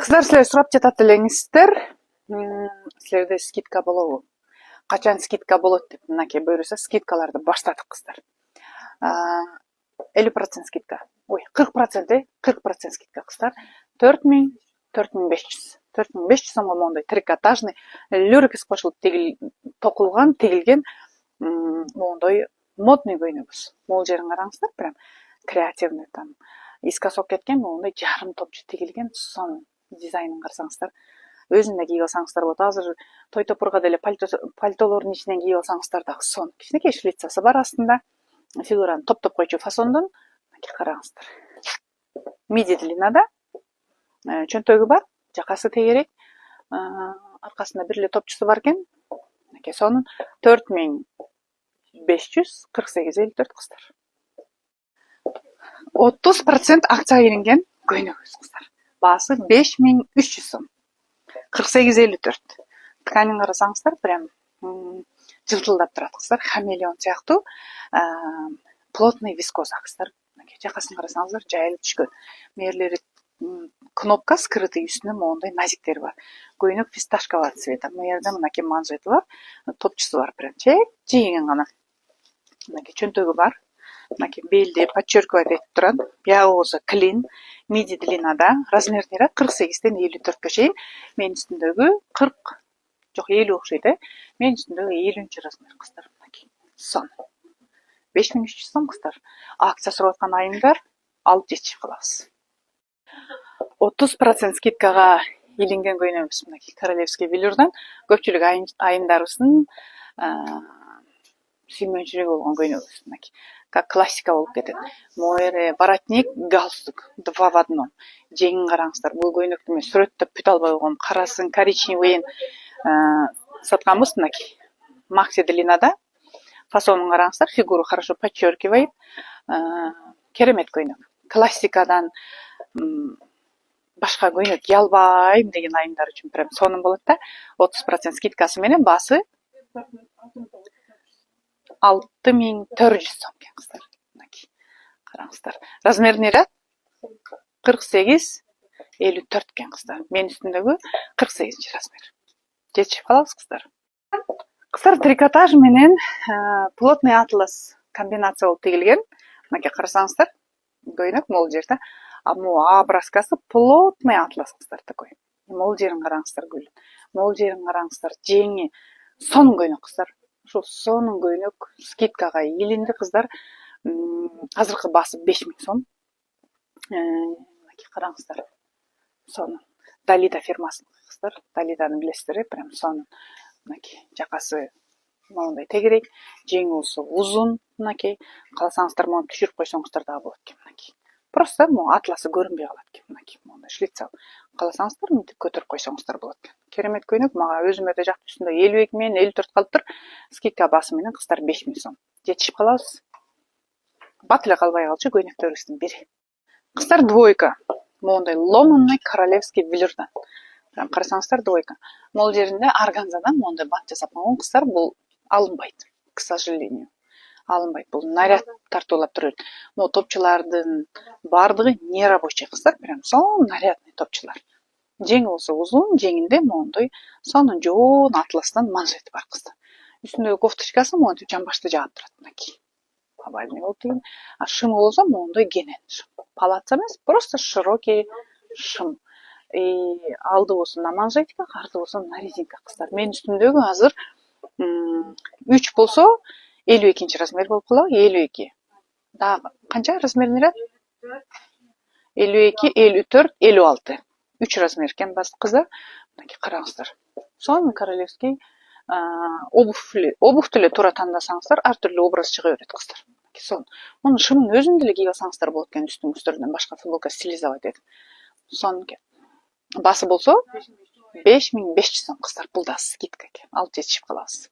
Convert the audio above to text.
Кыздар, силер сурап жатат элеңиздер. Силерде скидка болобу? Качан скидка болот деп мынакей буюрса скидкаларды баштадык кыздар. 50% скидка. Ой, 40%, 40% скидка кыздар. 4000, 4500. 4500 сомго моундай трикотажный люрекс кошулуп токулган, тигилген моундай модный көйнөгүбүз. Могул жерин караңыздар, прям креативный там искосок кеткен моундай жарым топчу тигилген сонун дизайнын карасаңыздар. Өзүн да кийип алсаңыздар болот. Азыр той топурга деле пальтолордун ичинен кийип алсаңыздар дагы сонун. Кичинекей шлицасы бар астында. Фигураны топтоп койчу фасондон. Караңыздар. Миди длинада. Чөнтөгү бар, жакасы тегерек. Аркасында бир эле топчусу бар экен. Сонун 4548,54 кыздар. 30% акча илинген көйнөгүбүз кыздар. Баасы 5300 сом. 48,54. Тканин карасаңыздар, прям жылтылдап турат кыздар. Хамелеон сыяктуу плотный вискоза кыздар. Жакасын карасаңыздар, жайылып түшкөн. Мээрлери кнопка скрытый, үстүнө моундай назиктери бар. Көйнөк фисташкового цвета. Мыерде мынакей манжети бар, топчусу бар, прям жеңген гана. Мынакей чөнтөгү бар. Мынакей белди подчеркивать этип турат. Биягы болсо клин, миди длинада, размерный ряд 48ден 54гө чейин. Менин үстүндөгү 40, жок 50 окшойт, Менин үстүндөгү 50 размер кыздар. Мынакей сон. 5300 сом кыздар. Акция сурап аткан айымдар алып жетишип калабыз. 30% скидкага илинген көйнөгүбүз мынакей королевский велюрдан. Көпчүлүк айымдарыбыздын сүймөнчүлүгү болгон көйнөгүбүз мынакей. Как классика болуп кетет. Моере воротник, галстук 2 в 1. Жеңин караңыздар. Бул көйнөктү мен сүрөттөп бүтө албай койгом. Карасын, коричневыйын сатканбыз мынакей. Макси длинада. Фасонун караңыздар, фигуру хорошо подчеркивает. Керемет көйнөк. Классикадан башка көйнөк кие албайм деген айымдар үчүн прям сонун болот да. 30% скидкасы менен баасы 6400 сом экен кыздар. Мынакей. Караңыздар. Размерный ряд 48,54 экен кыздар. Менин үстүндөгү 48 размер. Жетишип калабыз кыздар. Кыздар, трикотаж менен плотный атлас комбинация болуп тигилген. Мынакей карасаңыздар, көйнөк могул жерде. А образкасы плотный атлас кыздар такой. Могул жерин караңыздар гүл. Могул жерин караңыздар, жеңи сонун көйнөк кыздар. Ушул сонун көйнөк скидкага илинди кыздар. Азыркы баасы 5000 сом. Мынакей караңыздар. Сонун. Далида фирмасы кыздар. Далиданы билесиздер, прям сонун. Мынакей жакасы моундай тегерек, жеңи болсо узун, мынакей. Кааласаңыздар муну түшүрүп койсоңуздар дагы болот экен мынакей. Просто атласы көрүнбөй калат экен мынакей. Моундай шлица. Кааласаңыздар мынтип көтөрүп койсоңуздар болот экен. Керемет көйнөк, мага өзүмө да жакты. Үстүндө 52 менен 54 калыптыр. Скидка баасы менен кыздар 5000 сом. Жетишип калабыз. Бат эле калбай калчу көйнөктөрүбүздүн бири. Кыздар, двойка. Моундай ломанный королевский велюрдан. Прям карасаңыздар, двойка. Могул жеринде органзадан моундай бат жасап койгон кыздар, бул алынбайт, к сожалению. Алынбайт. Бул наряд тартуулап турат. Могу топчулардын бардыгы нерабочий кыздар, прям сонун нарядный топчулар. Жеңи болсо узун, жеңинде моундай сонун жоон атластан манжети бар кыздар. Үстүндөгү кофточкасы моунтип жамбашты жаап турат мынакей. Овальный болуп тиген. А шымы болсо моундай кенен шым. Палаца эмес, просто широкий шым. Алды болсо на манжетиках, арты болсо на резинках кыздар. Менин үстүмдөгү азыр 3 болсо 52 размер болуп калабы, 52. Дагы канча размерный ряд? 52, 54, 56. 3 размер экен кыздар. Мынакей караңыздар. Сонун королевский обувь деле туура тандасаңыздар, ар түрлүү образ чыга берет кыздар. Сон. Мунун шымын өзүн деле кийип алсаңыздар болот экен, үстүңүздөрдөн башка футболка стилизовать этип. Сонун экен. Баасы болсо 5500 сом кыздар. Бул да скидка экен. Алып жетишип калабыз.